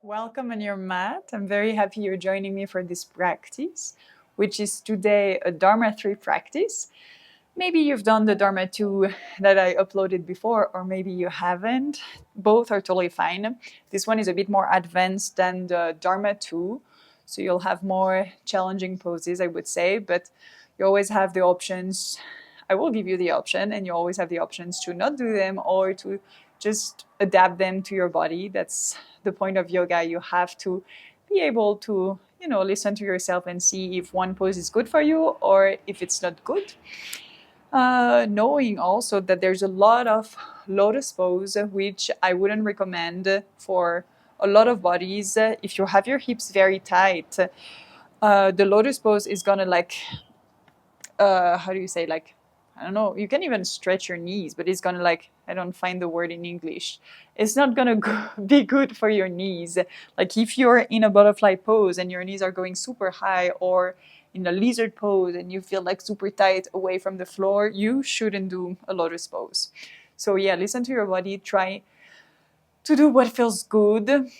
Welcome on your mat. I'm very happy you're joining me for this practice, which is today a Dharma 3 practice. Maybe you've done the Dharma 2 that I uploaded before, or maybe you haven't. Both are totally fine. This one is a bit more advanced than the Dharma 2, so you'll have more challenging poses, I would say, but you always have the options. I will give you the option, and you always have the options to not do them or to just adapt them to your body. That's the point of yoga. You have to be able to, listen to yourself and see if one pose is good for you or if it's not good. Knowing also that there's a lot of lotus pose, which I wouldn't recommend for a lot of bodies. If you have your hips very tight, the lotus pose is gonna how do you say, I don't know, you can even stretch your knees, but it's gonna I don't find the word in English. It's not gonna be good for your knees. Like if you're in a butterfly pose and your knees are going super high, or in a lizard pose and you feel like super tight away from the floor, you shouldn't do a lotus pose. So yeah, listen to your body, try to do what feels good,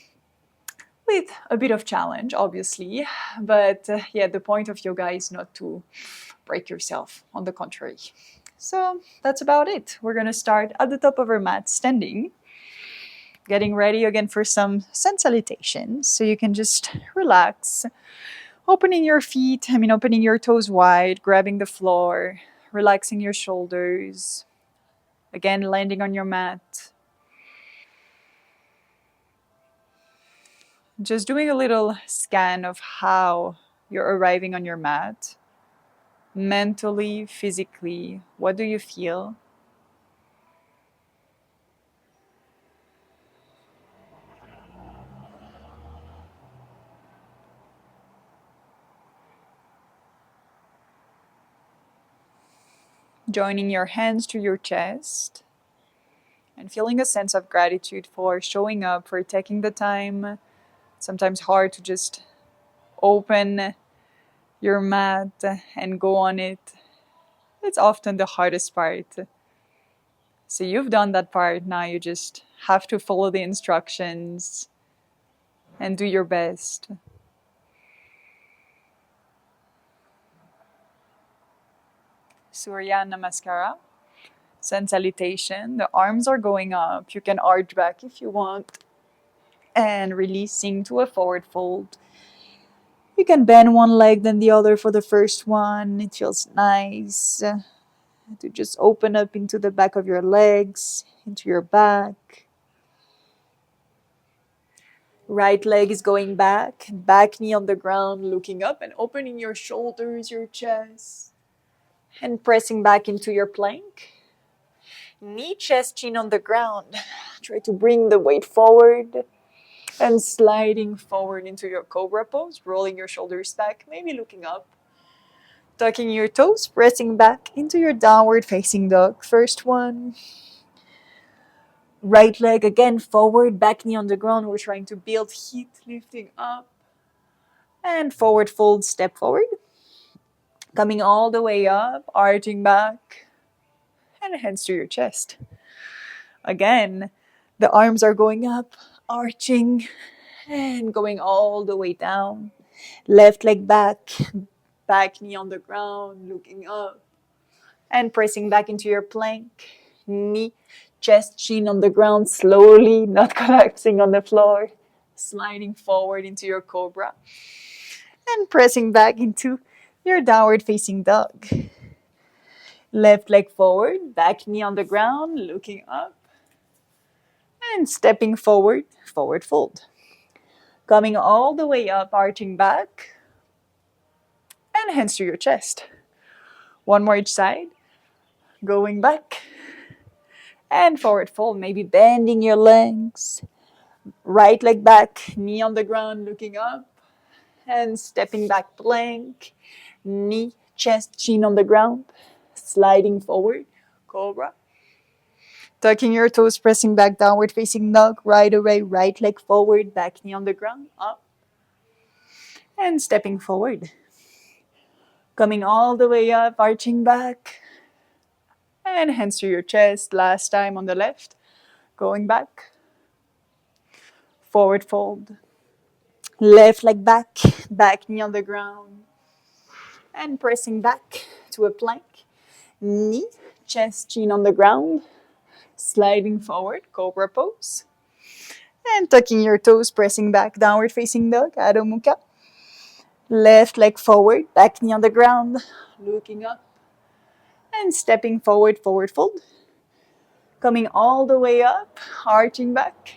with a bit of challenge, obviously. But yeah, the point of yoga is not to break yourself, on the contrary. So that's about it. We're going to start at the top of our mat, standing, getting ready again for some sun salutations. So you can just relax, opening your feet, opening your toes wide, grabbing the floor, relaxing your shoulders, again, landing on your mat. Just doing a little scan of how you're arriving on your mat. Mentally, physically, what do you feel? Joining your hands to your chest and feeling a sense of gratitude for showing up, for taking the time. Sometimes hard to just open your mat and go on it. It's often the hardest part. So you've done that part, now you just have to follow the instructions and do your best. Surya Namaskara, sun salutation. The arms are going up. You can arch back if you want. And releasing to a forward fold. You can bend one leg then the other for the first one. It feels nice to just open up into the back of your legs, into your back. Right leg is going back knee on the ground, looking up and opening your shoulders, your chest, and pressing back into your plank. Knee, chest, chin on the ground. Try to bring the weight forward and sliding forward into your cobra pose, rolling your shoulders back, maybe looking up. Tucking your toes, pressing back into your downward facing dog. First one. Right leg again forward, back knee on the ground. We're trying to build heat, lifting up. And forward fold, step forward. Coming all the way up, arching back. And hands to your chest. Again, the arms are going up, arching, and going all the way down. Left leg back, back knee on the ground, looking up. And pressing back into your plank. Knee, chest, chin on the ground, slowly, not collapsing on the floor. Sliding forward into your cobra. And pressing back into your downward facing dog. Left leg forward, back knee on the ground, looking up. And stepping forward, forward fold. Coming all the way up, arching back. And hands to your chest. One more each side. Going back. And forward fold, maybe bending your legs. Right leg back, knee on the ground, looking up. And stepping back, plank. Knee, chest, chin on the ground. Sliding forward, cobra. Tucking your toes, pressing back, downward facing dog. Right away, right leg forward, back knee on the ground, up. And stepping forward. Coming all the way up, arching back. And hands to your chest, last time on the left. Going back. Forward fold. Left leg back, back knee on the ground. And pressing back to a plank. Knee, chest, chin on the ground. Sliding forward, cobra pose. And tucking your toes, pressing back, downward facing dog, Adho Mukha. Left leg forward, back knee on the ground, looking up. And stepping forward, forward fold. Coming all the way up, arching back.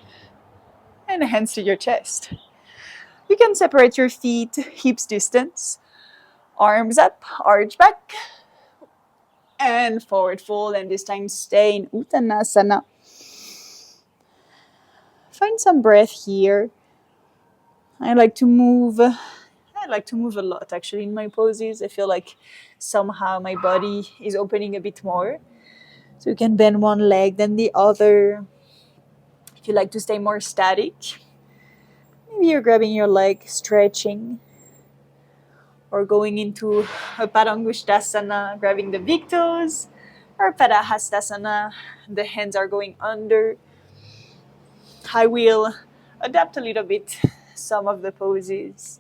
And hands to your chest. You can separate your feet, hips distance. Arms up, arch back. And forward fold, and this time stay in Uttanasana. Find some breath here. I like to move a lot actually in my poses. I feel like somehow my body is opening a bit more. So you can bend one leg, then the other. If you like to stay more static, maybe you're grabbing your leg, stretching, or going into a Padangusthasana, grabbing the big toes, or Padahastasana, the hands are going under. I will adapt a little bit some of the poses.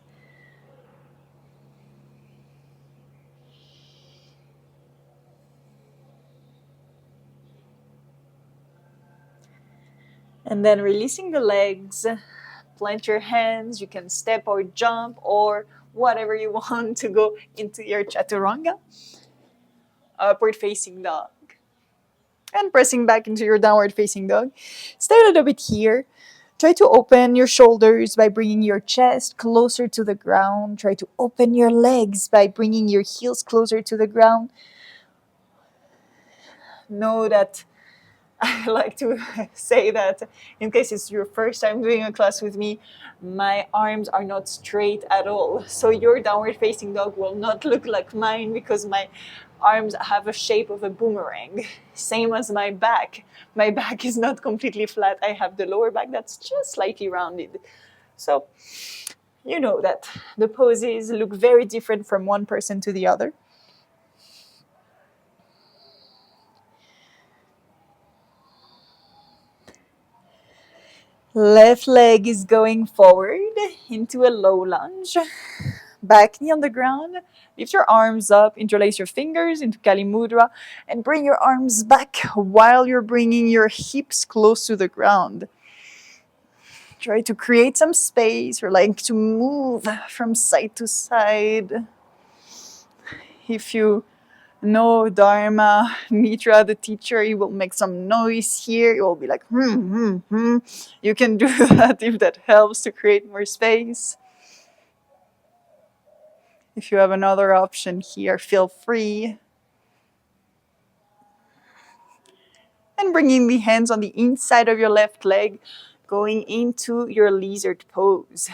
And then releasing the legs, plant your hands. You can step or jump or whatever you want to go into your chaturanga. Upward facing dog. And pressing back into your downward facing dog. Stay a little bit here. Try to open your shoulders by bringing your chest closer to the ground. Try to open your legs by bringing your heels closer to the ground. Know that I like to say that in case it's your first time doing a class with me, my arms are not straight at all. So your downward facing dog will not look like mine because my arms have a shape of a boomerang. Same as my back. My back is not completely flat. I have the lower back that's just slightly rounded. So you know that the poses look very different from one person to the other. Left leg is going forward into a low lunge. Back knee on the ground. Lift your arms up, interlace your fingers into Kali Mudra, and bring your arms back while you're bringing your hips close to the ground. Try to create some space or like to move from side to side. If you know Dharma Mittra, the teacher, he will make some noise here. It will be like, You can do that if that helps to create more space. If you have another option here, feel free. And bringing the hands on the inside of your left leg, going into your lizard pose.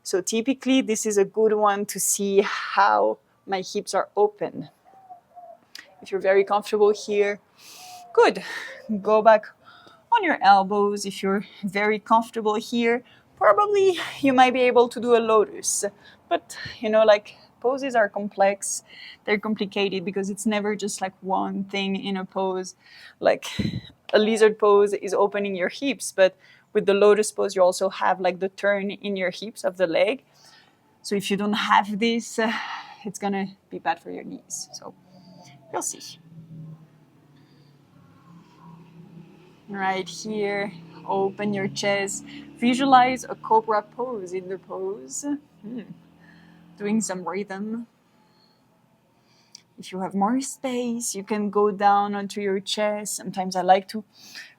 So typically, this is a good one to see how my hips are open. If you're very comfortable here, good. Go back on your elbows. If you're very comfortable here, probably you might be able to do a lotus. But, poses are complex. They're complicated because it's never just like one thing in a pose. Like a lizard pose is opening your hips, but with the lotus pose, you also have like the turn in your hips of the leg. So if you don't have this, it's gonna be bad for your knees. So you'll see. Right here, open your chest. Visualize a cobra pose in the pose. Doing some rhythm. If you have more space, you can go down onto your chest. Sometimes I like to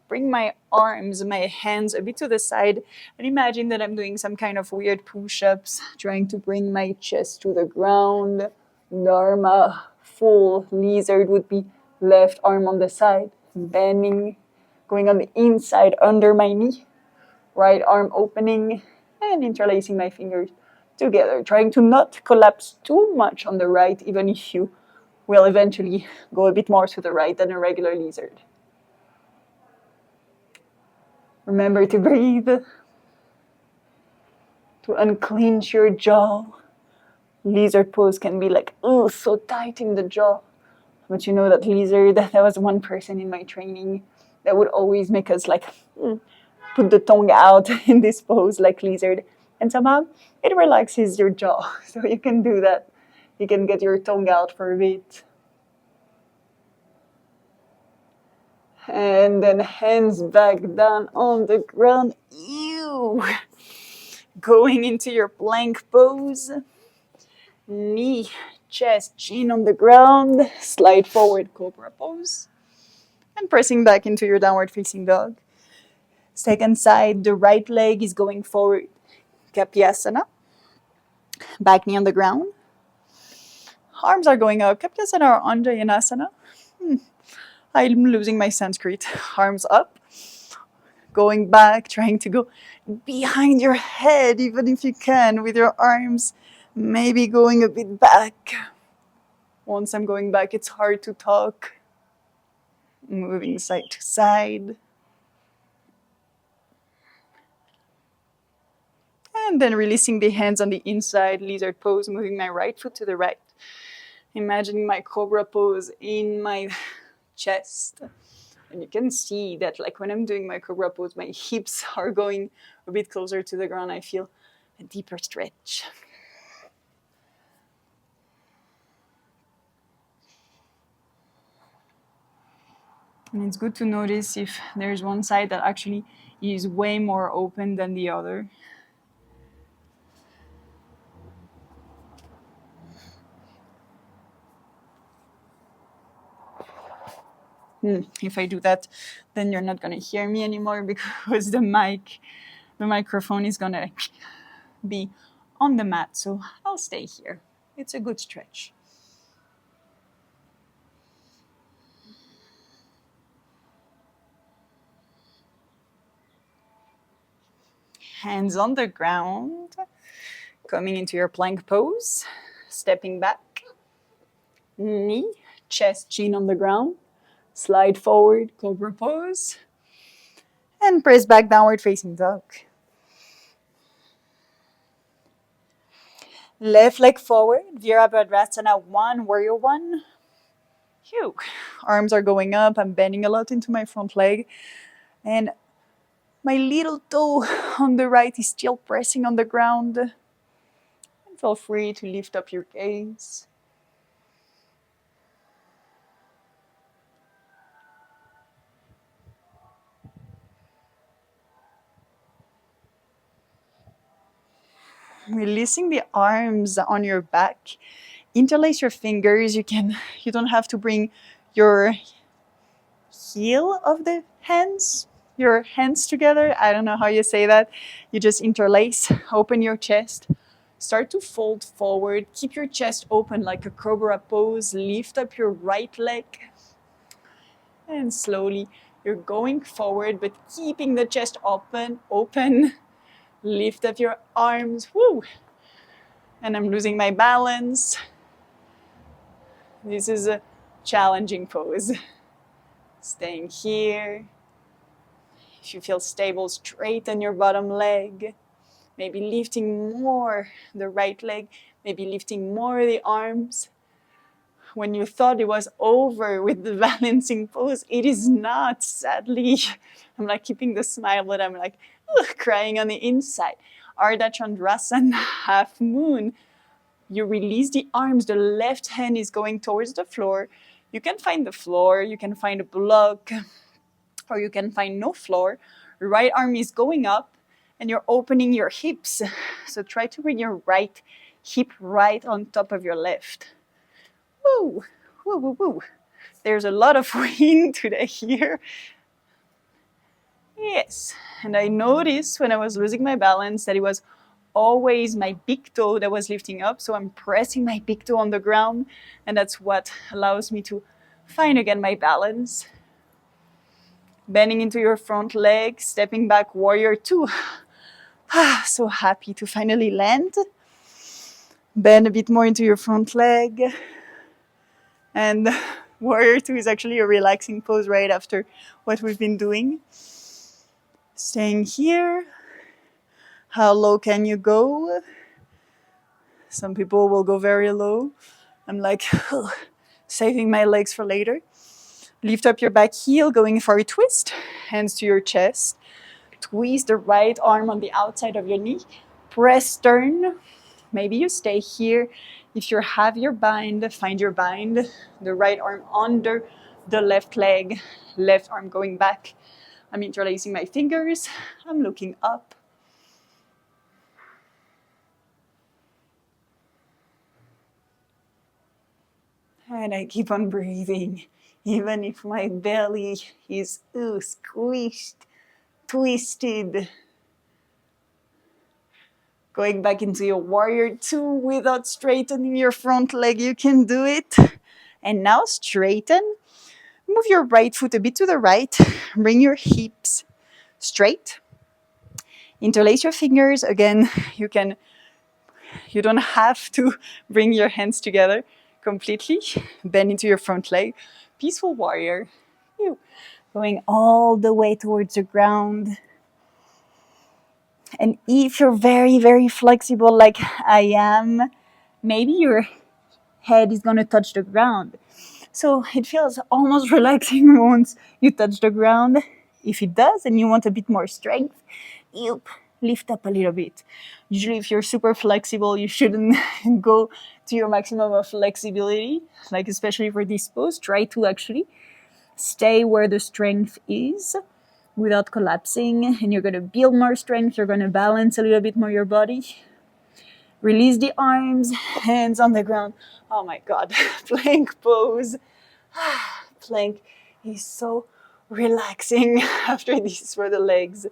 bring my arms, my hands a bit to the side and imagine that I'm doing some kind of weird push-ups, trying to bring my chest to the ground. Dharma, full lizard would be left arm on the side, bending, going on the inside under my knee, right arm opening and interlacing my fingers together, trying to not collapse too much on the right, even if you will eventually go a bit more to the right than a regular lizard. Remember to breathe, to unclench your jaw. Lizard pose can be like, so tight in the jaw. But you know that lizard, there was one person in my training that would always make us like, put the tongue out in this pose like lizard. And somehow it relaxes your jaw. So you can do that. You can get your tongue out for a bit. And then hands back down on the ground. Ew. Going into your plank pose. Knee, chest, chin on the ground. Slide forward, cobra pose. And pressing back into your downward facing dog. Second side, the right leg is going forward. Kapyasana. Back knee on the ground. Arms are going up. Kapyasana or Anjayanasana. I'm losing my Sanskrit. Arms up. Going back, trying to go behind your head, even if you can, with your arms maybe going a bit back. Once I'm going back, it's hard to talk. Moving side to side. And then releasing the hands on the inside, lizard pose, moving my right foot to the right. Imagining my cobra pose in my chest. And you can see that, like, when I'm doing my cobra pose, my hips are going a bit closer to the ground. I feel a deeper stretch. And it's good to notice if there's one side that actually is way more open than the other. If I do that, then you're not gonna hear me anymore because the microphone is gonna be on the mat. So I'll stay here. It's a good stretch. Hands on the ground, coming into your plank pose, stepping back, knee, chest, chin on the ground, slide forward, cobra pose, and press back, downward facing dog. Left leg forward, Virabhadrasana 1, warrior 1. Phew. Arms are going up, I'm bending a lot into my front leg, and my little toe on the right is still pressing on the ground. And feel free to lift up your gaze. Releasing the arms on your back. Interlace your fingers. You don't have to bring your heel of the hands, your hands together. I don't know how you say that. You just interlace, open your chest. Start to fold forward. Keep your chest open like a cobra pose. Lift up your right leg. And slowly you're going forward, but keeping the chest open. Lift up your arms. Woo! And I'm losing my balance. This is a challenging pose. Staying here. If you feel stable, straighten your bottom leg. Maybe lifting more the right leg. Maybe lifting more the arms. When you thought it was over with the balancing pose, it is not, sadly. I'm like keeping the smile, but I'm like crying on the inside. Ardha Chandrasana, half moon. You release the arms, the left hand is going towards the floor. You can find the floor, you can find a block, or you can find no floor. Right arm is going up, and you're opening your hips. So try to bring your right hip right on top of your left. Woo, woo, woo, woo. There's a lot of wind today here. Yes, and I noticed when I was losing my balance that it was always my big toe that was lifting up. So I'm pressing my big toe on the ground, and that's what allows me to find again my balance. Bending into your front leg, stepping back, warrior 2. So happy to finally land. Bend a bit more into your front leg. And warrior 2 is actually a relaxing pose right after what we've been doing. Staying here. How low can you go? Some people will go very low. I'm like, saving my legs for later. Lift up your back heel, going for a twist. Hands to your chest. Twist the right arm on the outside of your knee. Press turn. Maybe you stay here. If you have your bind, find your bind. The right arm under the left leg, left arm going back. I'm interlacing my fingers. I'm looking up. And I keep on breathing, even if my belly is squished, twisted. Going back into your warrior two without straightening your front leg, you can do it. And now straighten. Move your right foot a bit to the right. Bring your hips straight. Interlace your fingers. Again, you don't have to bring your hands together completely. Bend into your front leg. Peaceful warrior. Going all the way towards the ground. And if you're very, very flexible like I am, maybe your head is going to touch the ground. So it feels almost relaxing once you touch the ground. If it does and you want a bit more strength, lift up a little bit. Usually if you're super flexible, you shouldn't go to your maximum of flexibility, like especially for this pose. Try to actually stay where the strength is without collapsing, and you're going to build more strength. You're going to balance a little bit more your body. Release the arms, hands on the ground. Oh my God, plank pose. Plank is so relaxing after this for the legs.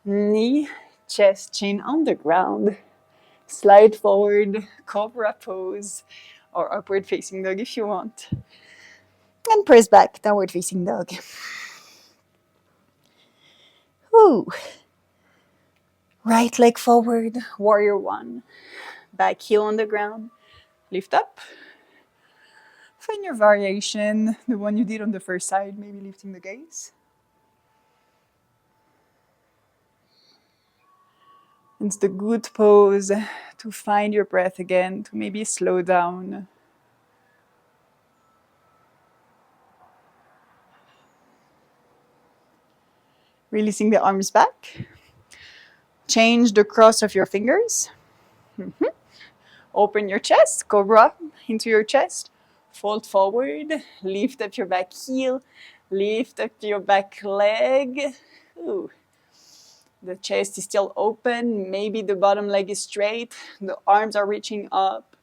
Knee, chest, chin on the ground. Slide forward, cobra pose, or upward facing dog if you want. And press back, downward facing dog. Whew. Right leg forward, warrior one. Back heel on the ground. Lift up. Find your variation, the one you did on the first side, maybe lifting the gaze. It's the good pose to find your breath again, to maybe slow down. Releasing the arms back. Change the cross of your fingers. Open your chest, cobra into your chest. Fold forward, lift up your back heel, lift up your back leg. Ooh. The chest is still open, maybe the bottom leg is straight, the arms are reaching up.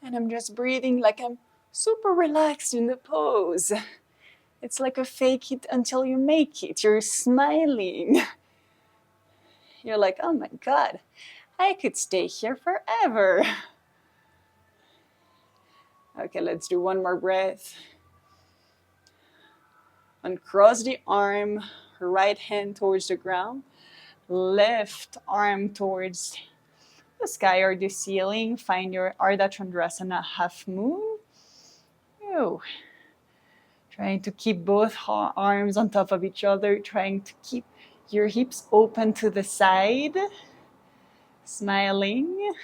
And I'm just breathing like I'm super relaxed in the pose. It's like a fake it until you make it. You're smiling. You're like, oh my God, I could stay here forever. Okay, let's do one more breath. Uncross the arm, right hand towards the ground, left arm towards the sky or the ceiling. Find your Ardha Chandrasana half moon. Ew. Trying to keep both arms on top of each other, trying to keep your hips open to the side. Smiling.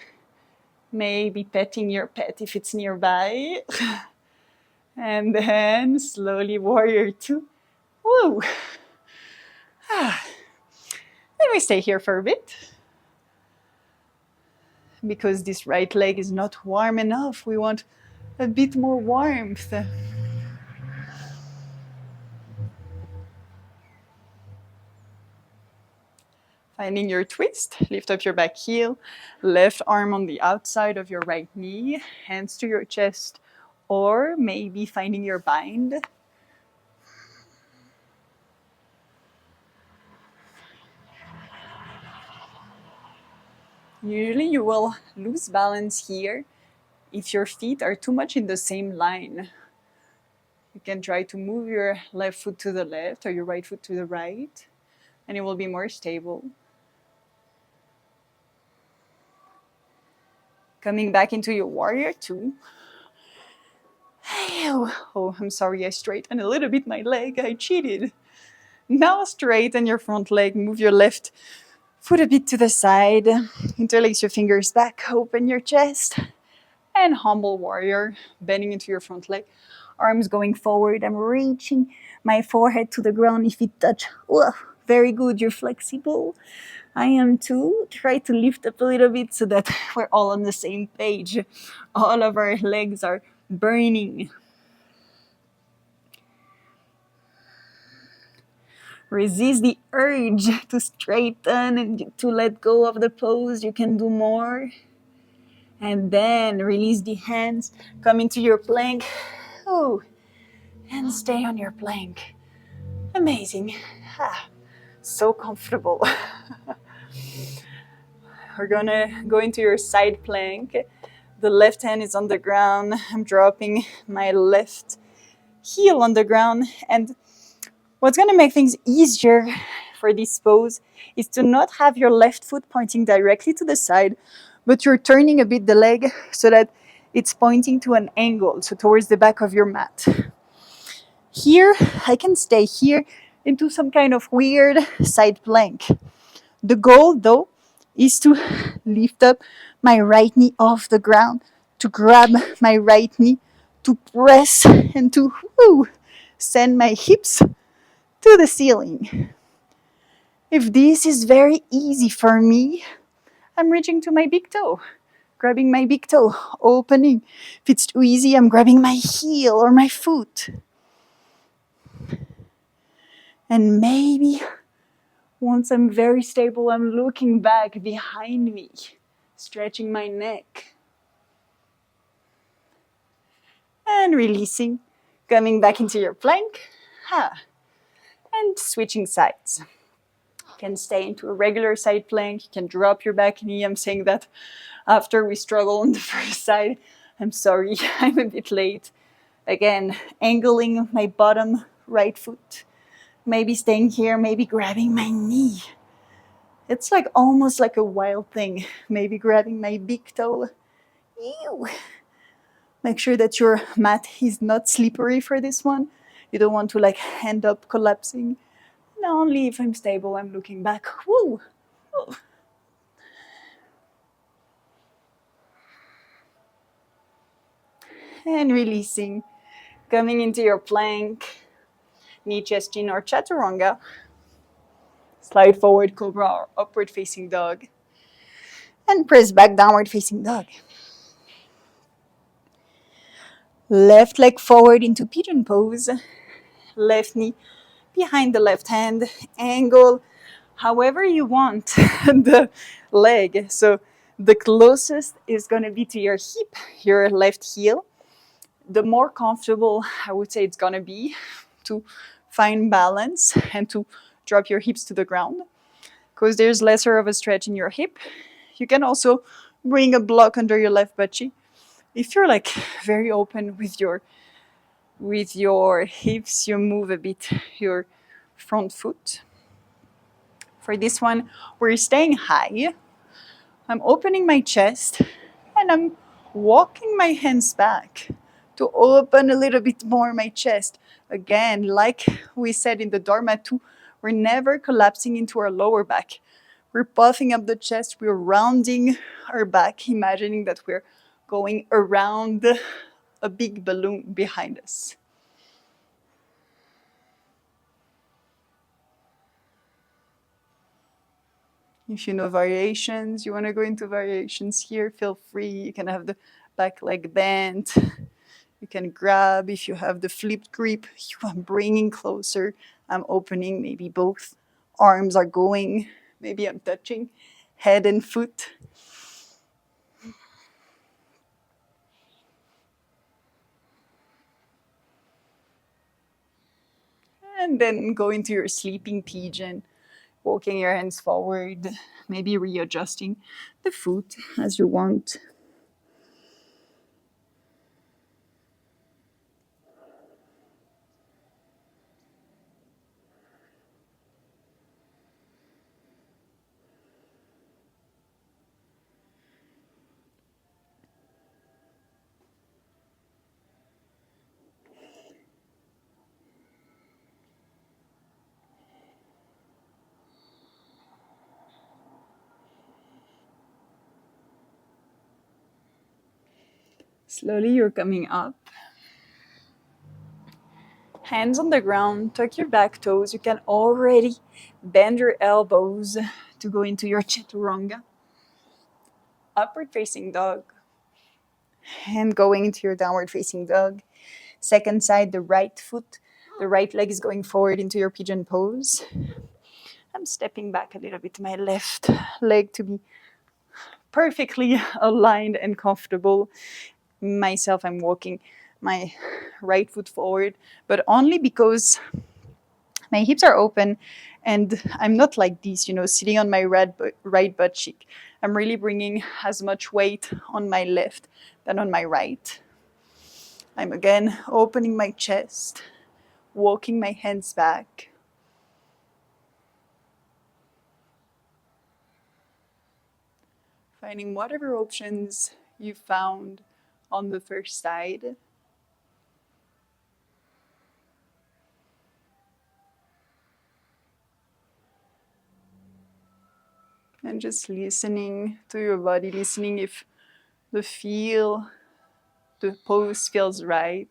Maybe petting your pet if it's nearby. And then slowly warrior two. Woo! Then we stay here for a bit. Because this right leg is not warm enough, we want a bit more warmth. Finding your twist, lift up your back heel, left arm on the outside of your right knee, hands to your chest, or maybe finding your bind. Usually you will lose balance here if your feet are too much in the same line. You can try to move your left foot to the left or your right foot to the right, and it will be more stable. Coming back into your warrior two. Oh, I'm sorry, I straightened a little bit my leg. I cheated. Now straighten your front leg. Move your left foot a bit to the side. Interlace your fingers back. Open your chest. And humble warrior, bending into your front leg. Arms going forward. I'm reaching my forehead to the ground. If it touch, very good, you're flexible. I am too. Try to lift up a little bit so that we're all on the same page. All of our legs are burning. Resist the urge to straighten and to let go of the pose. You can do more. And then release the hands. Come into your plank. Oh, and stay on your plank. Amazing. So comfortable. We're gonna go into your side plank. The left hand is on the ground. I'm dropping my left heel on the ground. And what's gonna make things easier for this pose is to not have your left foot pointing directly to the side, but you're turning a bit the leg so that it's pointing to an angle, so towards the back of your mat. Here, I can stay here into some kind of weird side plank. The goal, though, is to lift up my right knee off the ground, to grab my right knee, to press and to send my hips to the ceiling. If this is very easy for me, I'm reaching to my big toe, grabbing my big toe, opening. If it's too easy, I'm grabbing my heel or my foot. And maybe once I'm very stable, I'm looking back behind me, stretching my neck. And releasing, coming back into your plank. And switching sides. You can stay into a regular side plank. You can drop your back knee. I'm saying that after we struggle on the first side. I'm sorry, I'm a bit late. Again, angling my bottom right foot. Maybe staying here, maybe grabbing my knee. It's like almost like a wild thing. Maybe grabbing my big toe. Ew. Make sure that your mat is not slippery for this one. You don't want to like end up collapsing. And only if I'm stable, I'm looking back. Woo! Oh. And releasing. Coming into your plank. Knee, chest, chin, or chaturanga. Slide forward, cobra, or upward facing dog. And press back, downward facing dog. Left leg forward into pigeon pose. Left knee behind the left hand. Angle however you want the leg. So the closest is going to be to your hip, your left heel. The more comfortable I would say it's going to be to find balance and to drop your hips to the ground, because there's lesser of a stretch in your hip. You can also bring a block under your left butt cheek. If you're like very open with your hips, you move a bit your front foot. For this one, we're staying high. I'm opening my chest and I'm walking my hands back to open a little bit more my chest. Again, like we said in the Dharma II, we're never collapsing into our lower back. We're puffing up the chest, we're rounding our back, imagining that we're going around a big balloon behind us. If you know variations, you want to go into variations here, feel free. You can have the back leg bent. You can grab. If you have the flipped grip, you are bringing closer. I'm opening. Maybe both arms are going. Maybe I'm touching head and foot. And then go into your sleeping pigeon, walking your hands forward, maybe readjusting the foot as you want. Slowly you're coming up. Hands on the ground, tuck your back toes. You can already bend your elbows to go into your chaturanga. Upward facing dog. And going into your downward facing dog. Second side, the right foot, the right leg is going forward into your pigeon pose. I'm stepping back a little bit, my left leg to be perfectly aligned and comfortable. Myself, I'm walking my right foot forward, but only because my hips are open and I'm not like this, sitting on my right butt cheek. I'm really bringing as much weight on my left than on my right. I'm again opening my chest, walking my hands back. Finding whatever options you found on the first side. And just listening to your body, listening if the pose feels right.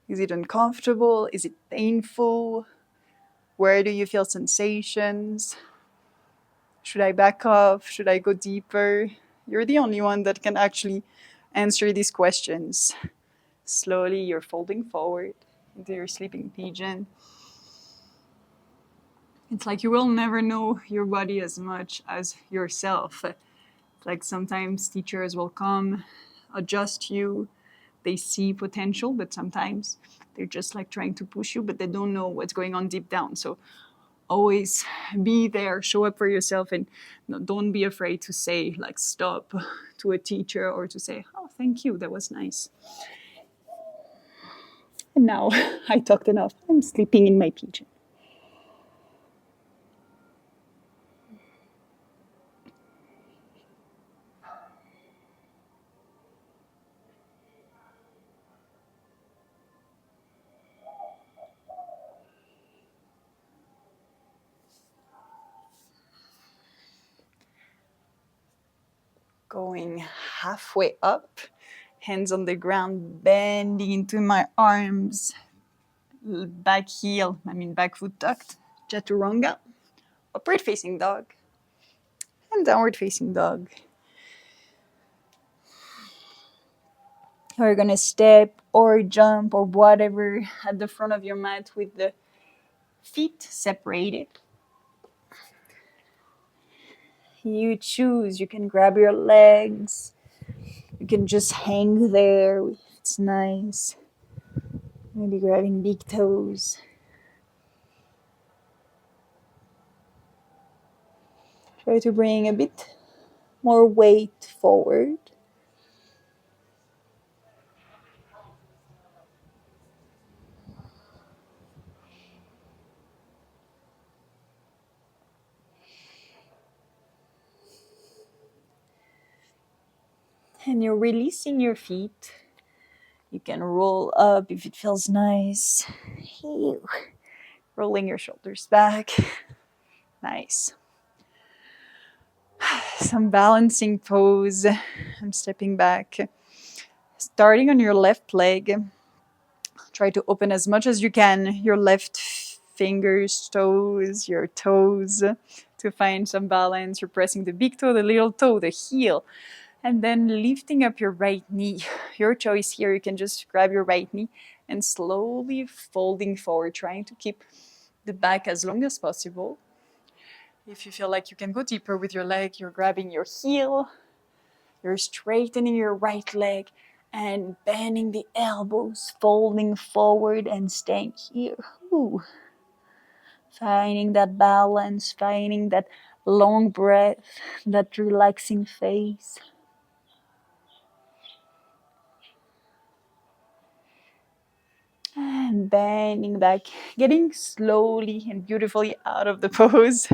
Is it uncomfortable? Is it painful? Where do you feel sensations? Should I back off? Should I go deeper? You're the only one that can actually answer these questions. Slowly, you're folding forward into your sleeping pigeon. It's like you will never know your body as much as yourself. It's like sometimes teachers will come, adjust you, they see potential, but sometimes they're just like trying to push you, but they don't know what's going on deep down. So always be there, show up for yourself, and don't be afraid to say like stop to a teacher or to say, oh, thank you, that was nice. And now I talked enough. I'm sleeping in my pigeon. Going halfway up, hands on the ground, bending into my arms, back foot tucked, chaturanga, upward facing dog, and downward facing dog. You're gonna step or jump or whatever at the front of your mat with the feet separated. You choose, you can grab your legs, you can just hang there, it's nice. Maybe grabbing big toes. Try to bring a bit more weight forward. And you're releasing your feet. You can roll up if it feels nice. Rolling your shoulders back. Nice. Some balancing pose. I'm stepping back. Starting on your left leg. Try to open as much as you can your left fingers, toes, your toes to find some balance. You're pressing the big toe, the little toe, the heel. And then lifting up your right knee. Your choice here, you can just grab your right knee and slowly folding forward, trying to keep the back as long as possible. If you feel like you can go deeper with your leg, you're grabbing your heel, you're straightening your right leg and bending the elbows, folding forward and staying here. Ooh. Finding that balance, finding that long breath, that relaxing face. And bending back, getting slowly and beautifully out of the pose,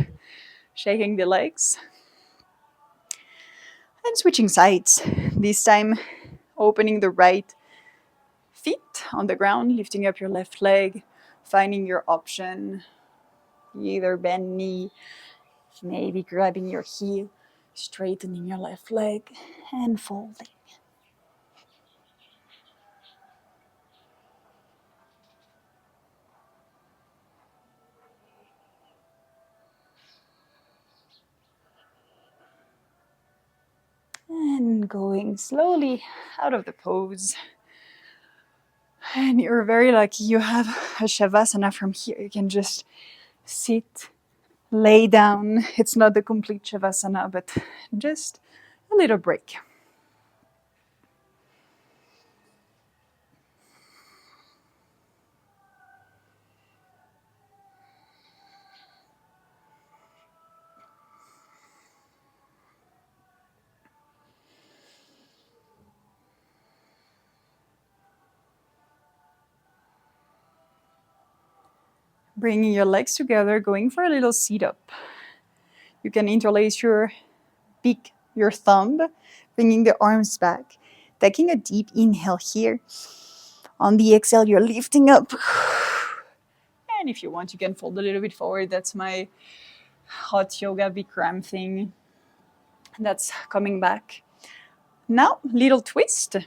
shaking the legs. And switching sides. This time, opening the right feet on the ground, lifting up your left leg, finding your option. Either bend knee, maybe grabbing your heel, straightening your left leg, and folding. And going slowly out of the pose. And you're very lucky you have a Shavasana from here. You can just sit, lay down. It's not the complete Shavasana, but just a little break. Bringing your legs together, going for a little seat up. You can interlace your thumb, bringing the arms back, taking a deep inhale here. On the exhale, you're lifting up. And if you want, you can fold a little bit forward. That's my hot yoga Bikram thing. That's coming back. Now, little twist.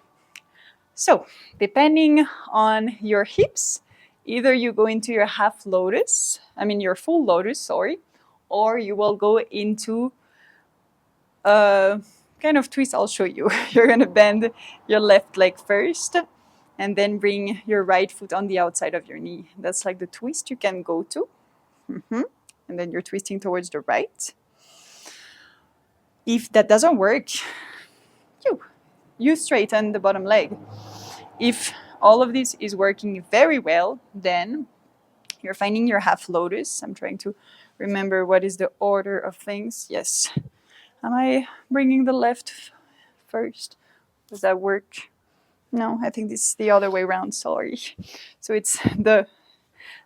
So, depending on your hips, either you go into your your full lotus, sorry, or you will go into a kind of twist I'll show you. You're going to bend your left leg first and then bring your right foot on the outside of your knee. That's like the twist you can go to. And then you're twisting towards the right. If that doesn't work, you straighten the bottom leg. If all of this is working very well, then you're finding your half lotus. I'm trying to remember what is the order of things. Yes. Am I bringing the left first? Does that work? No, I think this is the other way around. Sorry. So it's the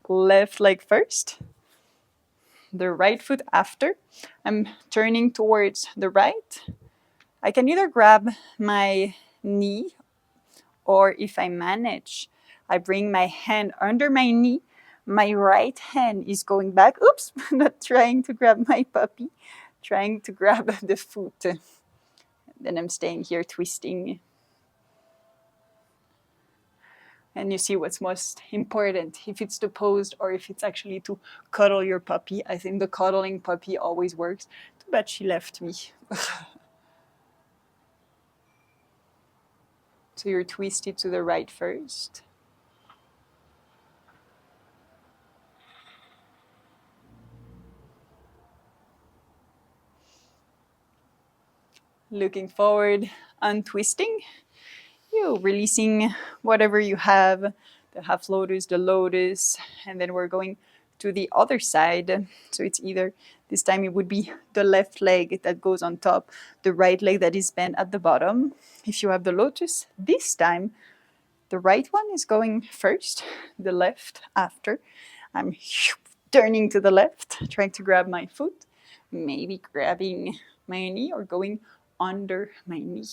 left leg first, the right foot after. I'm turning towards the right. I can either grab my knee, or if I manage, I bring my hand under my knee. My right hand is going back. Oops, not trying to grab my puppy, trying to grab the foot. Then I'm staying here twisting. And you see what's most important, if it's the pose or if it's actually to cuddle your puppy. I think the cuddling puppy always works. Too bad she left me. So you're twisted to the right first. Looking forward, untwisting. You releasing whatever you have, the half lotus, the lotus, and then we're going to the other side. So it's either, this time it would be the left leg that goes on top, the right leg that is bent at the bottom. If you have the lotus, this time the right one is going first, the left after. I'm turning to the left, trying to grab my foot, maybe grabbing my knee or going under my knee.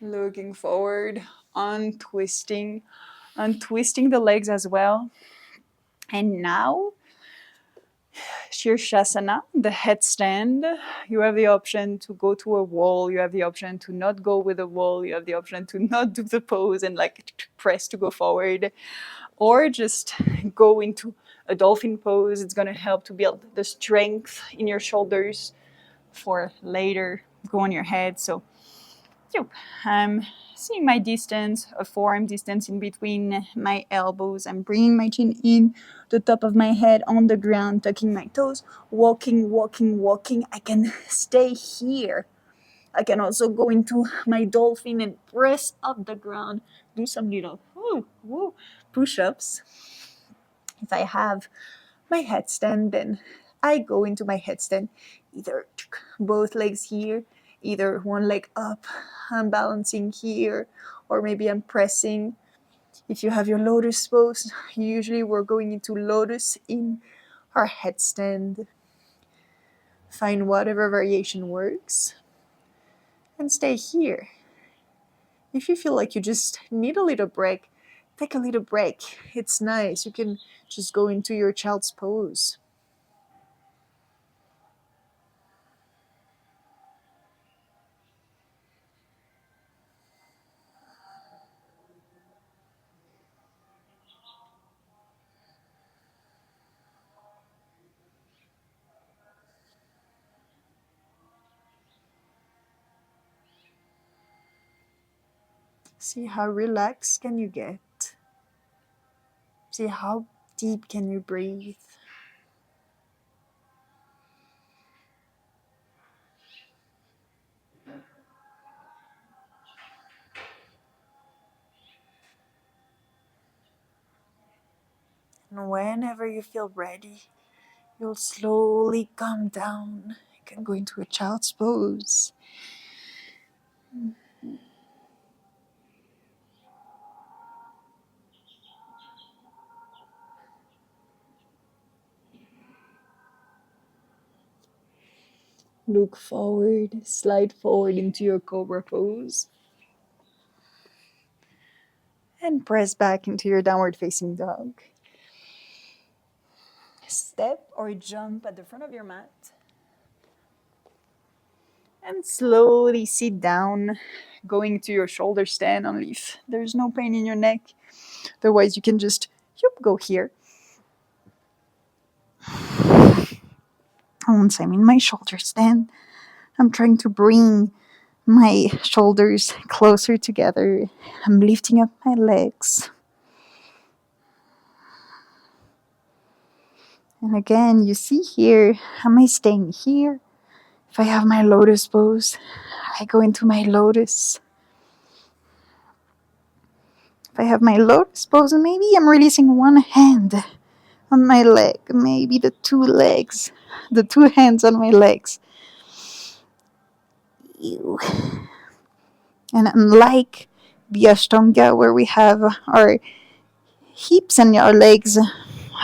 Looking forward, untwisting the legs as well. And now, Shirshasana, the headstand. You have the option to go to a wall. You have the option to not go with a wall. You have the option to not do the pose and like press to go forward. Or just go into a dolphin pose. It's going to help to build the strength in your shoulders for later. Go on your head. So I'm seeing my distance, a forearm distance in between my elbows. I'm bringing my chin in, the top of my head on the ground, tucking my toes, walking. I can stay here. I can also go into my dolphin and press up the ground, do some little push-ups. If I have my headstand, then I go into my headstand, either both legs here, either one leg up, I'm balancing here, or maybe I'm pressing. If you have your lotus pose, usually we're going into lotus in our headstand. Find whatever variation works and stay here. If you feel like you just need a little break, take a little break. It's nice. You can just go into your child's pose. See how relaxed can you get. See how deep can you breathe. And whenever you feel ready, you'll slowly come down. You can go into a child's pose. Look forward, slide forward into your cobra pose. And press back into your downward facing dog. Step or jump at the front of your mat. And slowly sit down, going to your shoulder stand only if there's no pain in your neck. Otherwise, you can just go here. Once I'm in my shoulder stand, I'm trying to bring my shoulders closer together. I'm lifting up my legs. And again, you see here, am I staying here? If I have my lotus pose, I go into my lotus. If I have my lotus pose, maybe I'm releasing one hand on my leg, maybe the two hands on my legs. Ew. And unlike the Ashtanga, where we have our hips and our legs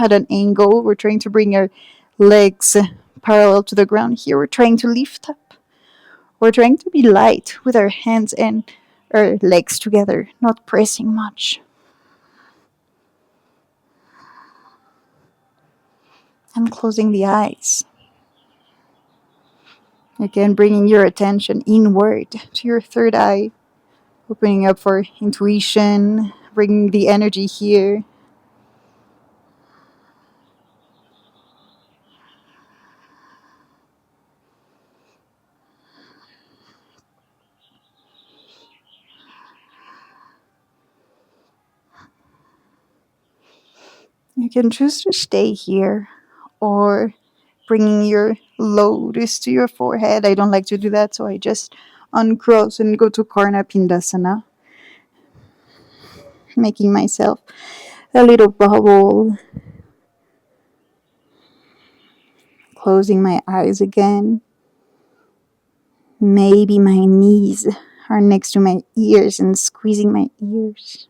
at an angle, we're trying to bring our legs parallel to the ground. Here we're trying to lift up. We're trying to be light with our hands and our legs together, not pressing much. And closing the eyes. Again, bringing your attention inward to your third eye, opening up for intuition, bringing the energy here. You can choose to stay here or bringing your lotus to your forehead. I don't like to do that, so I just uncross and go to Karna Pindasana, making myself a little bubble, closing my eyes again. Maybe my knees are next to my ears and squeezing my ears.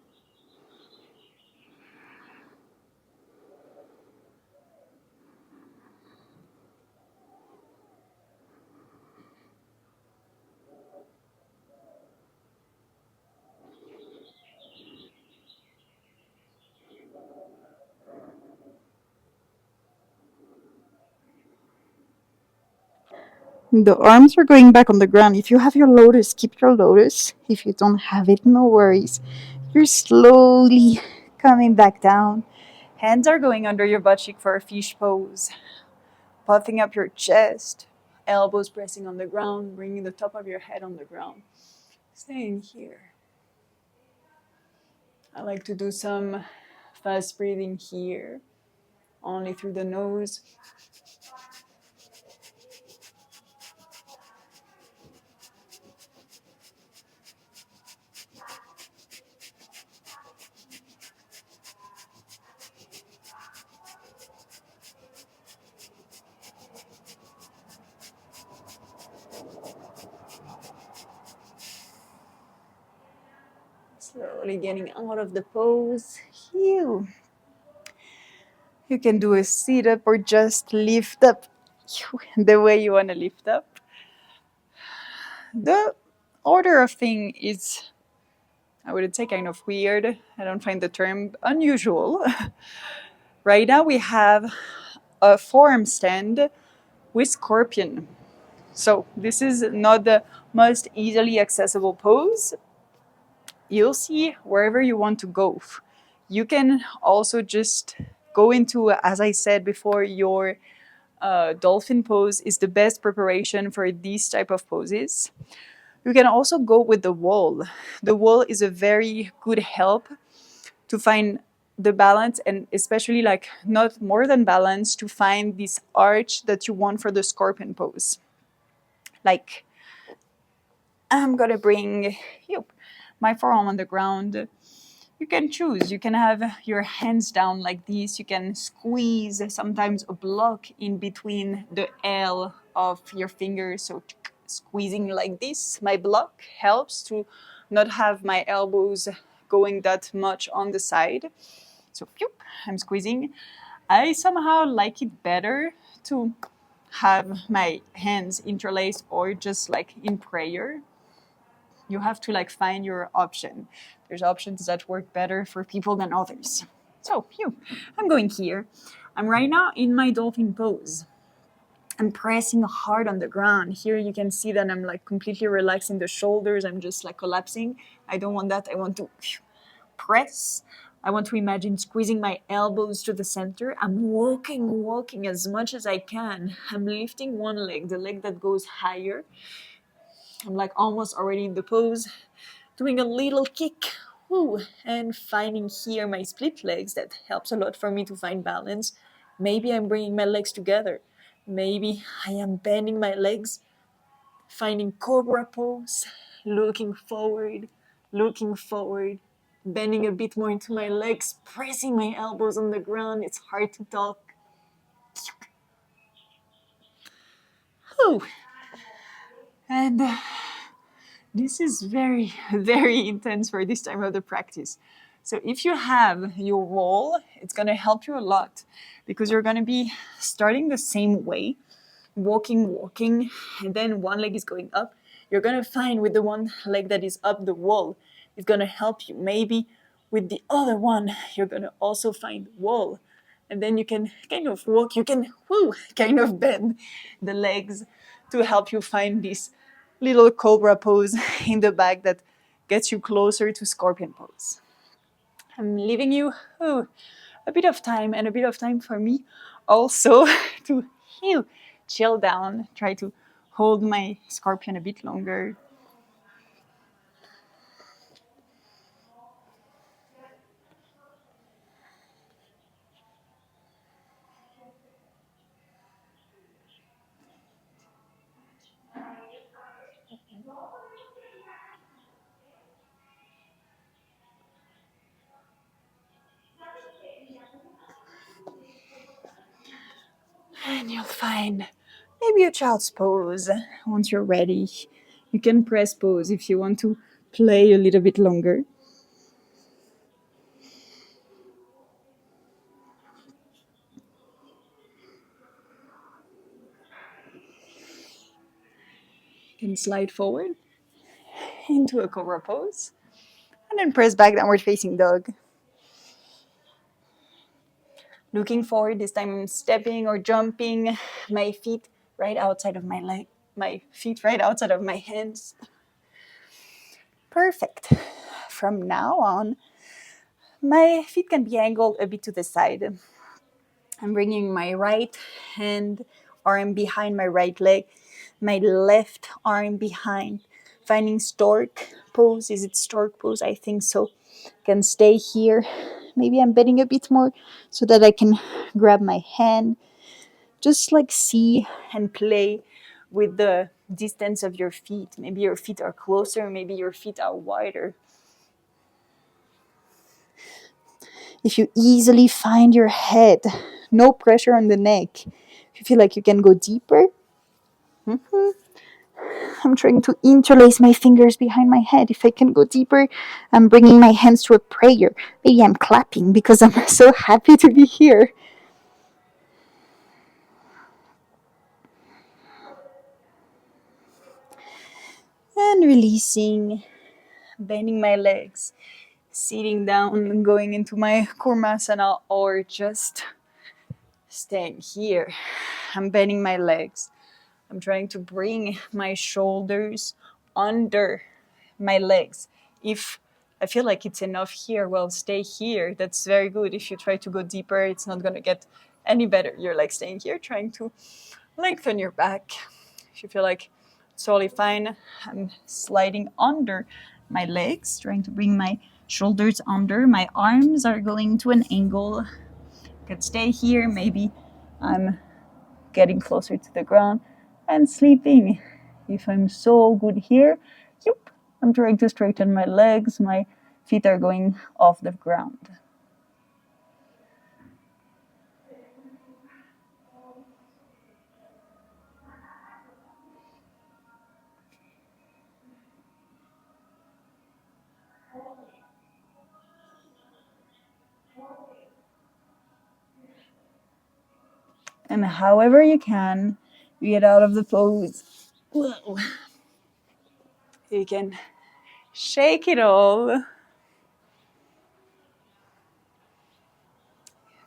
The arms are going back on the ground. If you have your lotus, keep your lotus. If you don't have it, no worries. You're slowly coming back down. Hands are going under your butt cheek for a fish pose. Puffing up your chest. Elbows pressing on the ground, bringing the top of your head on the ground. Staying here. I like to do some fast breathing here. Only through the nose. Slowly getting out of the pose. You can do a sit up or just lift up the way you want to lift up. The order of thing is I would say kind of weird. I don't find the term unusual. Right now we have a forearm stand with scorpion. So this is not the most easily accessible pose. You'll see wherever you want to go. You can also just go into, as I said before, your dolphin pose is the best preparation for these type of poses. You can also go with the wall. The wall is a very good help to find the balance, and especially like not more than balance, to find this arch that you want for the scorpion pose. Like, I'm gonna bring my forearm on the ground. You can choose. You can have your hands down like this. You can squeeze sometimes a block in between the L of your fingers. So squeezing like this, my block helps to not have my elbows going that much on the side. So I'm squeezing. I somehow like it better to have my hands interlaced or just like in prayer. You have to like find your option. There's options that work better for people than others. So I'm going here. I'm right now in my dolphin pose. I'm pressing hard on the ground. Here you can see that I'm like completely relaxing the shoulders. I'm just like collapsing. I don't want that. I want to press. I want to imagine squeezing my elbows to the center. I'm walking as much as I can. I'm lifting one leg, the leg that goes higher. I'm like almost already in the pose, doing a little kick, and finding here my split legs. That helps a lot for me to find balance. Maybe I'm bringing my legs together. Maybe I am bending my legs, finding cobra pose, looking forward, bending a bit more into my legs, pressing my elbows on the ground. It's hard to talk. And this is very, very intense for this time of the practice. So if you have your wall, it's going to help you a lot because you're going to be starting the same way, walking, and then one leg is going up. You're going to find with the one leg that is up the wall, it's going to help you. Maybe with the other one, you're going to also find wall. And then you can kind of walk, you can kind of bend the legs to help you find this little cobra pose in the back that gets you closer to scorpion pose. I'm leaving you a bit of time, and a bit of time for me also to chill down, try to hold my scorpion a bit longer. And you'll find maybe a child's pose once you're ready. You can press pose if you want to play a little bit longer. You can slide forward into a cobra pose and then press back, downward facing dog. Looking forward, this time I'm stepping or jumping, my feet right outside of my leg, my feet right outside of my hands. Perfect. From now on, my feet can be angled a bit to the side. I'm bringing my right hand arm behind my right leg, my left arm behind, finding stork pose. Is it stork pose? I think so. Can stay here. Maybe I'm bending a bit more so that I can grab my hand. Just like see and play with the distance of your feet. Maybe your feet are closer, maybe your feet are wider. If you easily find your head, no pressure on the neck. If you feel like you can go deeper, I'm trying to interlace my fingers behind my head. If I can go deeper, I'm bringing my hands to a prayer. Maybe I'm clapping because I'm so happy to be here. And releasing bending my legs, sitting down, going into my Kurmasana, or just staying here. I'm bending my legs. I'm trying to bring my shoulders under my legs. If I feel like it's enough here, well, stay here. That's very good. If you try to go deeper, it's not going to get any better. You're like staying here, trying to lengthen your back. If you feel like it's totally fine, I'm sliding under my legs, trying to bring my shoulders under. My arms are going to an angle. I could stay here. Maybe I'm getting closer to the ground and sleeping. If I'm so good here, yep, I'm trying to straighten my legs. My feet are going off the ground. And however you can, you get out of the pose. Whoa. You can shake it all.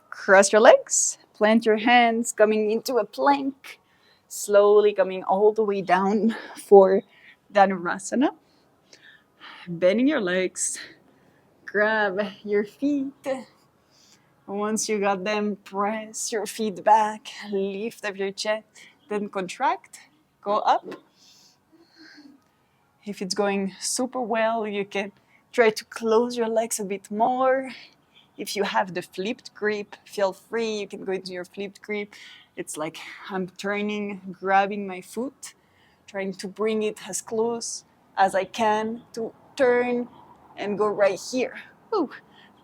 Cross your legs, plant your hands, coming into a plank, slowly coming all the way down for Dhanurasana. Bending your legs, grab your feet. Once you got them, press your feet back, lift up your chest, then contract, go up. If it's going super well, you can try to close your legs a bit more. If you have the flipped grip, feel free, you can go into your flipped grip. It's like I'm turning, grabbing my foot, trying to bring it as close as I can to turn and go right here. Ooh.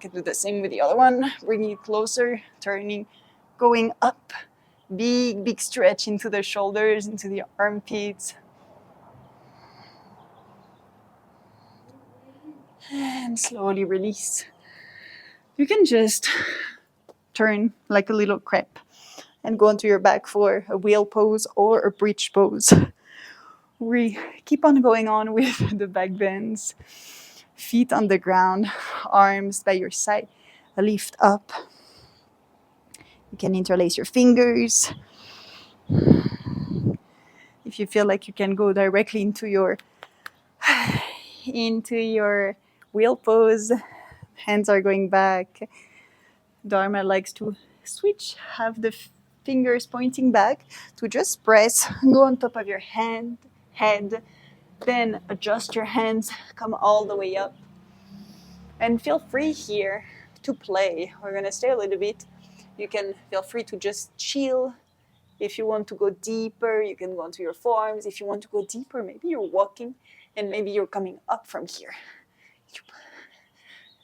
You can do the same with the other one, bringing it closer, turning, going up. Big, big stretch into the shoulders, into the armpits. And slowly release. You can just turn like a little crepe and go onto your back for a wheel pose or a bridge pose. We keep on going on with the back bends. Feet on the ground, arms by your side, lift up. You can interlace your fingers. If you feel like you can go directly into your wheel pose, hands are going back. Dharma likes to switch, have the fingers pointing back to just press, go on top of your head, then adjust your hands, come all the way up. And feel free here to play. We're gonna stay a little bit. You can feel free to just chill. If you want to go deeper, you can go onto your forearms. If you want to go deeper, maybe you're walking and maybe you're coming up from here.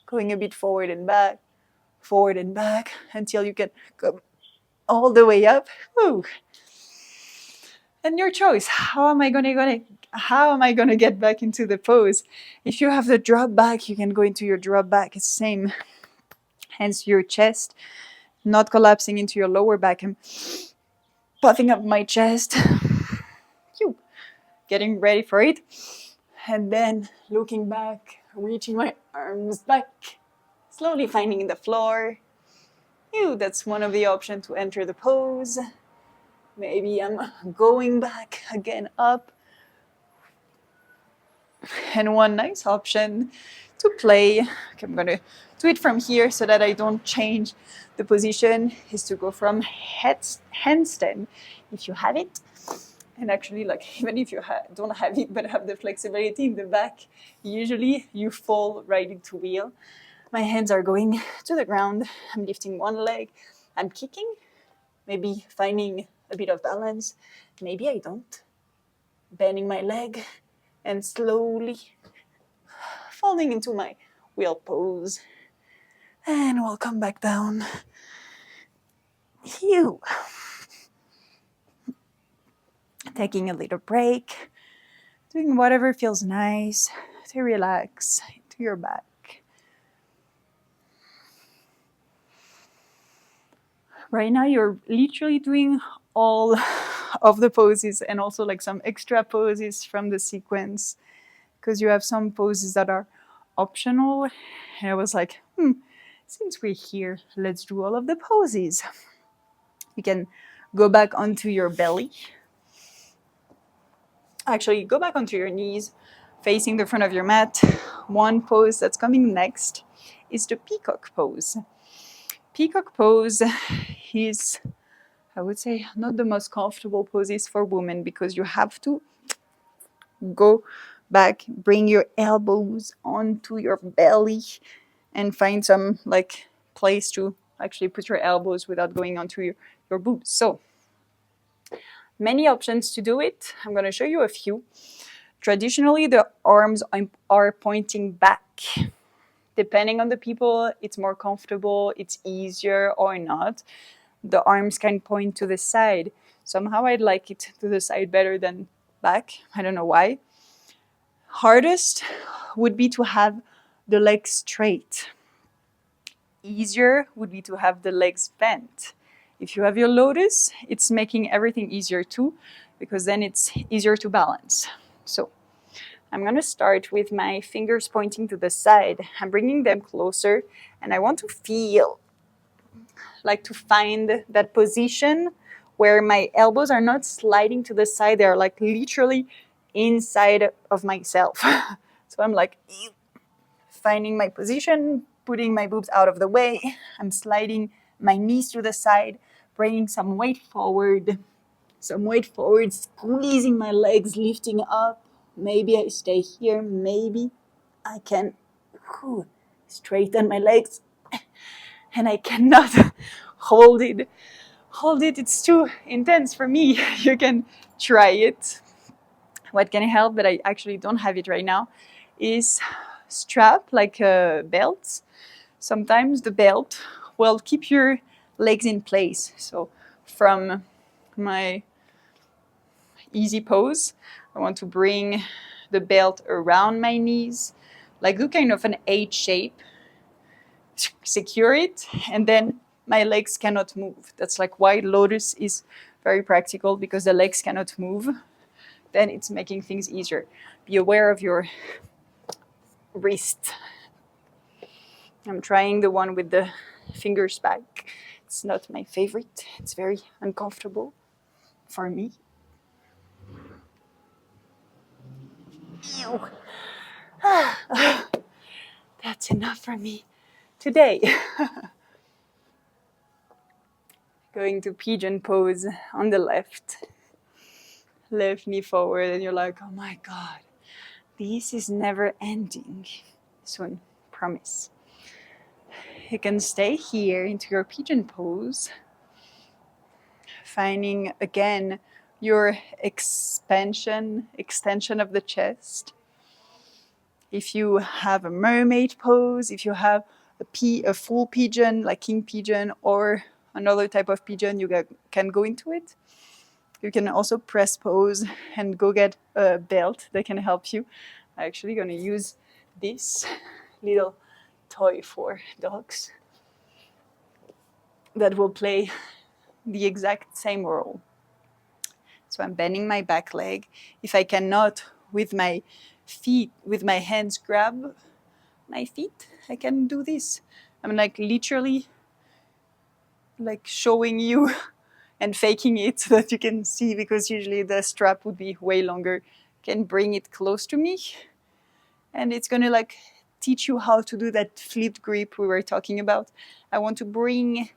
Going a bit forward and back until you can go all the way up. Woo. And your choice. How am I gonna get back into the pose? If you have the drop back, you can go into your drop back. It's the same. Hands to your chest, not collapsing into your lower back. I'm puffing up my chest. Getting ready for it. And then looking back, reaching my arms back, slowly finding the floor. That's one of the options to enter the pose. Maybe I'm going back again up. And one nice option to play, okay, I'm gonna do it from here so that I don't change the position, is to go from handstand if you have it. And actually, like, even if you don't have it but have the flexibility in the back, usually you fall right into wheel. My hands are going to the ground. I'm lifting one leg. I'm kicking, maybe finding a bit of balance. Maybe I don't. Bending my leg and slowly falling into my wheel pose. And we'll come back down. Taking a little break. Doing whatever feels nice to relax into your back. Right now you're literally doing all of the poses and also like some extra poses from the sequence. because you have some poses that are optional. And I was like, since we're here, let's do all of the poses. You can go back onto your belly. Actually, go back onto your knees, facing the front of your mat. One pose that's coming next is the peacock pose. Peacock pose is, I would say, not the most comfortable poses for women, because you have to go back, bring your elbows onto your belly, and find some like place to actually put your elbows without going onto your boobs. So many options to do it. I'm going to show you a few. Traditionally, the arms are pointing back. Depending on the people, it's more comfortable, it's easier or not. The arms can point to the side. Somehow I'd like it to the side better than back. I don't know why. Hardest would be to have the legs straight. Easier would be to have the legs bent. If you have your lotus, it's making everything easier too, because then it's easier to balance. So I'm going to start with my fingers pointing to the side. I'm bringing them closer, and I want to feel, like to find that position where my elbows are not sliding to the side. They're like literally inside of myself. So I'm like finding my position, putting my boobs out of the way. I'm sliding my knees to the side, bringing some weight forward, squeezing my legs, lifting up. Maybe I stay here, maybe I can straighten my legs, and I cannot hold it. It's too intense for me. You can try it. What can help, but I actually don't have it right now, is strap, like a belt. Sometimes the belt will keep your legs in place. So from my easy pose, I want to bring the belt around my knees, like do kind of an H shape, secure it, and then my legs cannot move. That's like why lotus is very practical, because the legs cannot move. Then it's making things easier. Be aware of your wrist. I'm trying the one with the fingers back. It's not my favorite. It's very uncomfortable for me. Ew. That's enough for me today. Going to pigeon pose on the left. Left knee forward, and you're like, oh my God, this is never ending. Soon, promise. You can stay here into your pigeon pose, finding again your extension of the chest. If you have a mermaid pose, if you have a full pigeon, like king pigeon, or another type of pigeon, you can go into it. You can also press pose and go get a belt that can help you. I'm actually going to use this little toy for dogs that will play the exact same role. So I'm bending my back leg. If I cannot, with my feet, with my hands, grab my feet, I can do this. I'm like literally like showing you and faking it so that you can see, because usually the strap would be way longer. Can bring it close to me, and it's gonna like teach you how to do that flipped grip we were talking about. I want to bring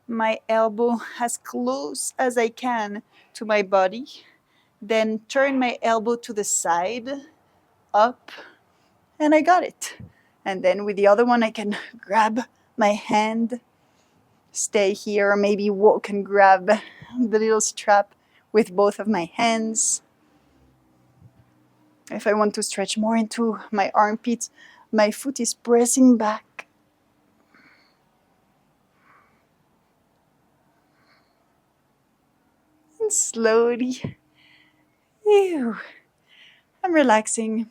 my elbow as close as I can to my body, then turn my elbow to the side, up, and I got it. And then with the other one, I can grab my hand, stay here, or maybe walk and grab the little strap with both of my hands. If I want to stretch more into my armpits, my foot is pressing back. And slowly, I'm relaxing.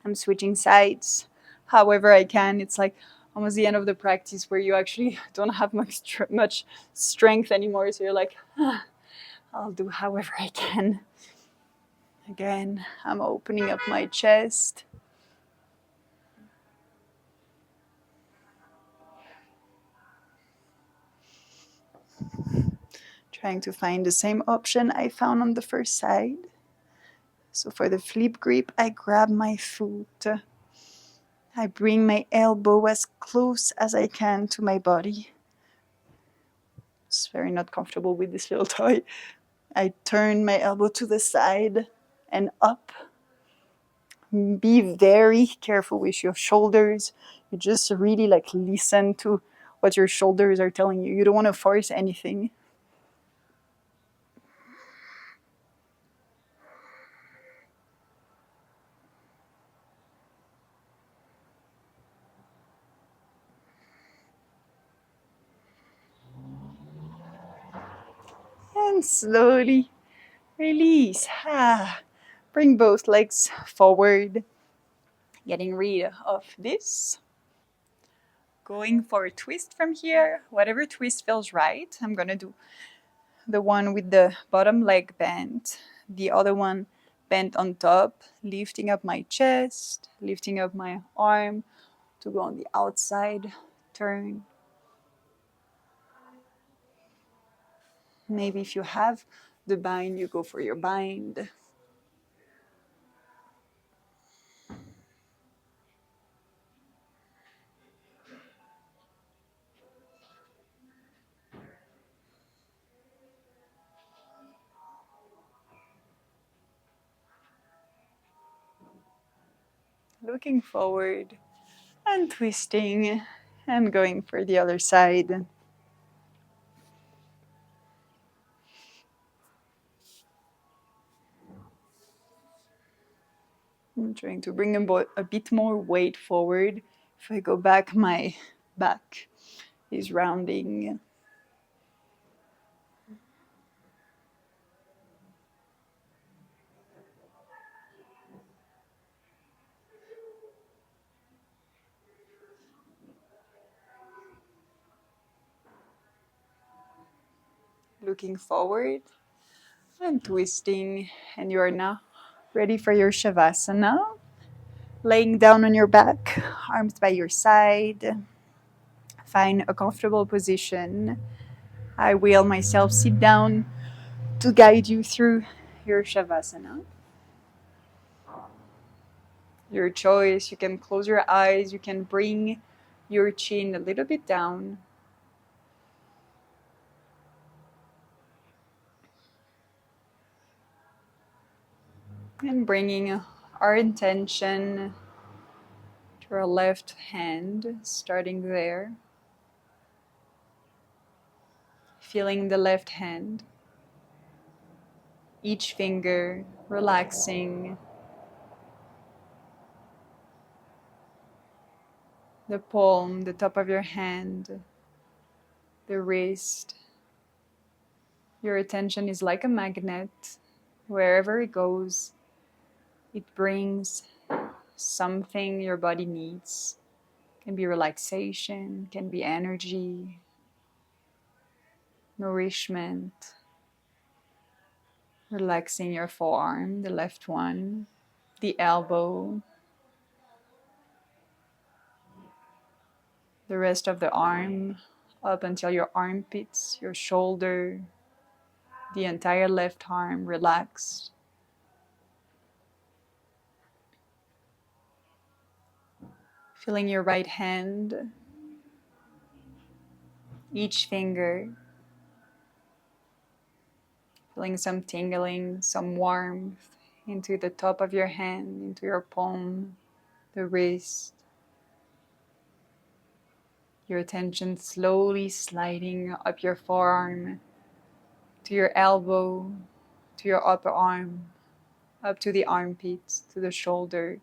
I'm switching sides however I can. It's like almost the end of the practice where you actually don't have much strength anymore. So you're like, I'll do however I can. Again, I'm opening up my chest. Trying to find the same option I found on the first side. So for the flip grip, I grab my foot. I bring my elbow as close as I can to my body. It's very not comfortable with this little toy. I turn my elbow to the side and up. Be very careful with your shoulders. You just really listen to what your shoulders are telling you. You don't want to force anything. And slowly release. Bring both legs forward. Getting rid of this. Going for a twist from here. Whatever twist feels right. I'm going to do the one with the bottom leg bent. The other one bent on top. Lifting up my chest. Lifting up my arm to go on the outside. Turn. Maybe if you have the bind, you go for your bind. Looking forward and twisting and going for the other side. I'm trying to bring a bit more weight forward. If I go back, my back is rounding. Looking forward and twisting. And you are now ready for your Shavasana. Laying down on your back, arms by your side. Find a comfortable position. I will myself sit down to guide you through your Shavasana. Your choice, you can close your eyes, you can bring your chin a little bit down. And bringing our intention to our left hand, starting there. Feeling the left hand, each finger relaxing. The palm, the top of your hand, the wrist. Your attention is like a magnet. Wherever it goes, it brings something your body needs. Can be relaxation, can be energy, nourishment. Relaxing your forearm, the left one, the elbow, the rest of the arm, up until your armpits, your shoulder, the entire left arm relaxed. Feeling your right hand, each finger, feeling some tingling, some warmth into the top of your hand, into your palm, the wrist. Your attention slowly sliding up your forearm, to your elbow, to your upper arm, up to the armpits, to the shoulder,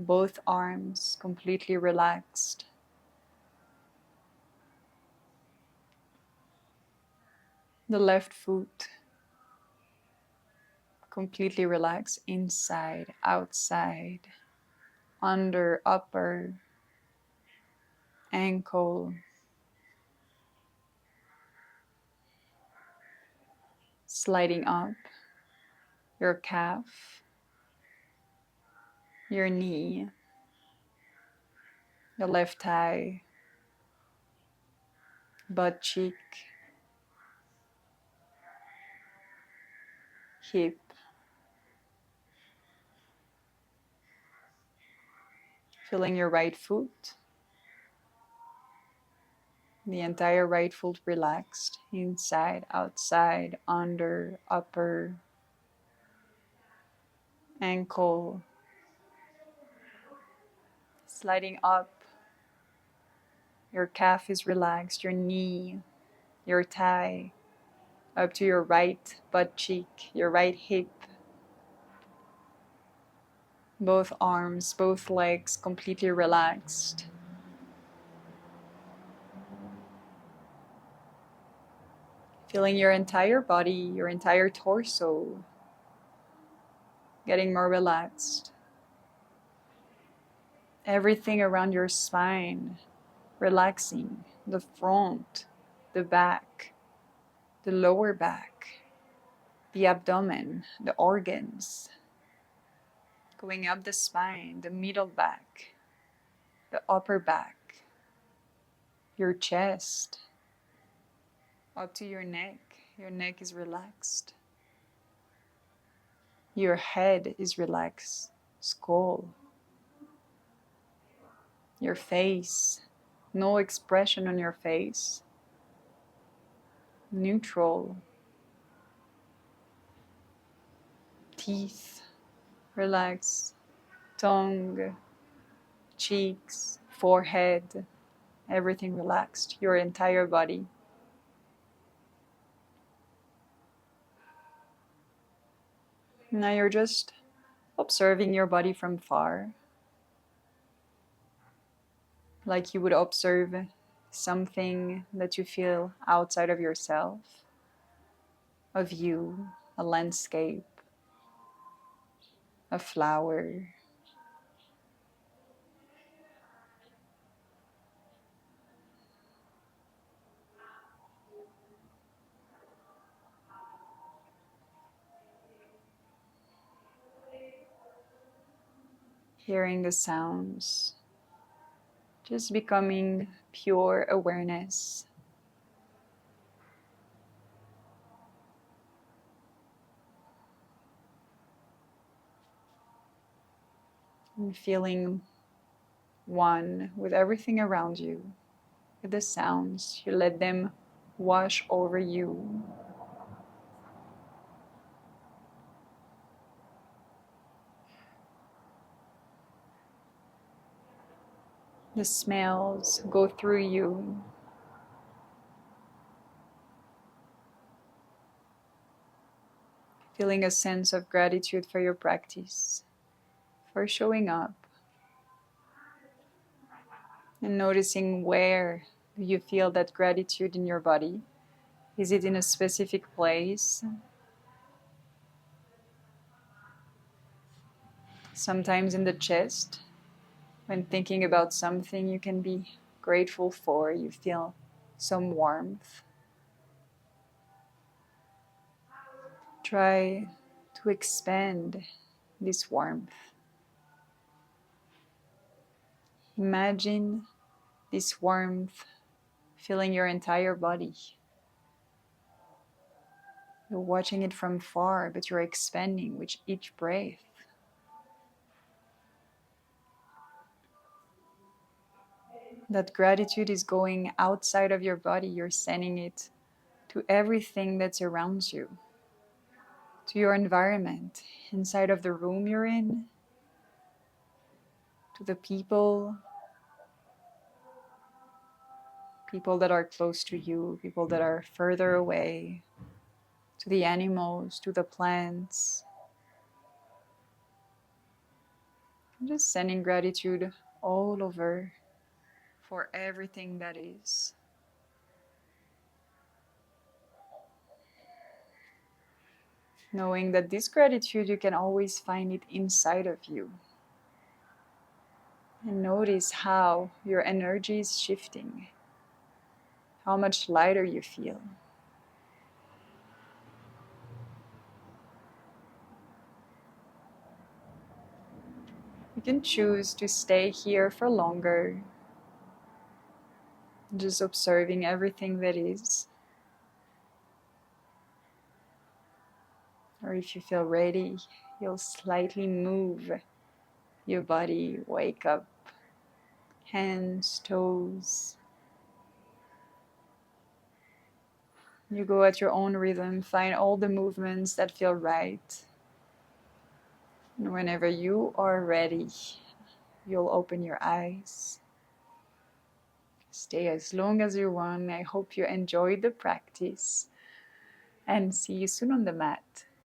both arms completely relaxed. The left foot completely relaxed, inside, outside, under, upper, ankle, sliding up, your calf, your knee, your left thigh, butt cheek, hip, feeling your right foot, the entire right foot relaxed, inside, outside, under, upper, ankle, sliding up, your calf is relaxed, your knee, your thigh, up to your right butt cheek, your right hip, both arms, both legs completely relaxed. Feeling your entire body, your entire torso getting more relaxed. Everything around your spine relaxing, the front, the back, the lower back, the abdomen, the organs, going up the spine, the middle back, the upper back, your chest, up to your neck. Your neck is relaxed. Your head is relaxed. Skull. Your face. No expression on your face. Neutral. Teeth. Relax. Tongue. Cheeks. Forehead. Everything relaxed. Your entire body. Now you're just observing your body from far, like you would observe something that you feel outside of yourself, a view, a landscape, a flower. Hearing the sounds, just becoming pure awareness. And feeling one with everything around you, with the sounds. You let them wash over you. The smells go through you. Feeling a sense of gratitude for your practice, for showing up, and noticing where you feel that gratitude in your body. Is it in a specific place? Sometimes in the chest, when thinking about something you can be grateful for, you feel some warmth. Try to expand this warmth. Imagine this warmth filling your entire body. You're watching it from far, but you're expanding with each breath. That gratitude is going outside of your body. You're sending it to everything that's around you, to your environment, inside of the room you're in, to the people that are close to you, people that are further away, to the animals, to the plants. I'm just sending gratitude all over for everything that is. Knowing that this gratitude, you can always find it inside of you. And notice how your energy is shifting, how much lighter you feel. You can choose to stay here for longer, just observing everything that is. Or if you feel ready, you'll slightly move your body, wake up, hands, toes. You go at your own rhythm, find all the movements that feel right. And whenever you are ready, you'll open your eyes. Stay as long as you want. I hope you enjoyed the practice and see you soon on the mat.